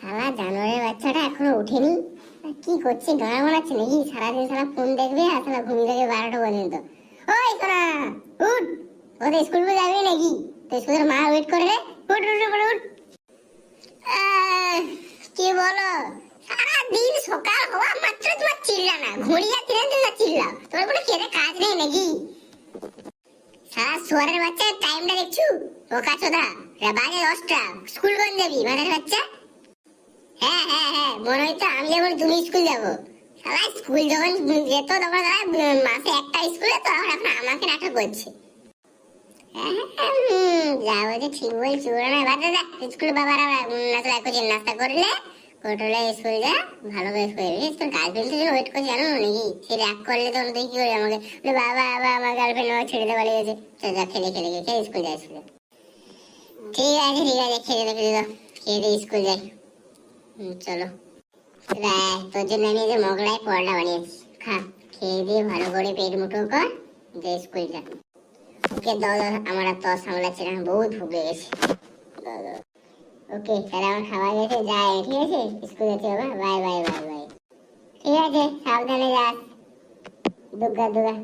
শালা জানোয়ারের বাচ্চাটা এখনো ওঠেনি। কি করছে, গান বানাচ্ছে নাকি? সারাদিন সারা ফোন দেখবে আর সারা ঘুম থেকে 12টা পর্যন্ত। ওই সোনা, উঠ। ওদের স্কুলে যাবি নাকি? তো স্কুলের মা ওয়েট করে রে। উঠ উঠ উঠ উঠ। কি বলো? সারাদিন সকাল হওয়া মাত্র তোমার চিল্লানা, ঘড়ি আর দিনের জন্য চিল্লাও। তোমার কোনো খেতে কাজ নেই নাকি? সারা সোয়ারের বাচ্চা, টাইমটা দেখছু? বোকা চোদা, বাজে 10টা। স্কুল কোন যাবি মাথার বাচ্চা? হ্যাঁ হ্যাঁ হ্যাঁ, মনে হয় তো আমি যখন তুমি স্কুল যাবো। সারা স্কুল যখন যেত তখন মাসে একটা স্কুলে, তো এখন আমাকে নাটক করছে। যা বলছে ঠিক বলছি, ওরা না বাদ দে। স্কুল বাবারা নাস্তা করলে হোটেলে স্কুল যা, ভালো করে শুয়ে তোর গার্লফ্রেন্ড জন্য ওয়েট করছে জানো নাকি? সে রাগ করলে তখন তুই কি করবি আমাকে? বাবা বাবা আমার গার্লফ্রেন্ড আমার ছেড়ে দেওয়া লেগেছে। চল যা, খেলে খেলে খেলে স্কুল যাই স্কুলে। ঠিক আছে ঠিক আছে, খেয়ে দে খেয়ে দাও, খেয়ে দিয়ে স্কুল যাই। চলো। তোর জন্য আমি যে মোগলাই পরোটা বানিয়েছি, খা। খেয়ে দিয়ে ভালো করে পেট মুঠো কর, যে স্কুল যা। ওকে দাও দাও, আমার আর তর সামলাচ্ছে না, বহুত ভুগ লেগেছে। ওকে তাহলে আমার খাওয়া গেছে, যাই ঠিক আছে? স্কুল যেতে হবে, বাই বাই বাই বাই। ঠিক আছে, সাবধানে যাস। দুগ্গা দুগ্গা।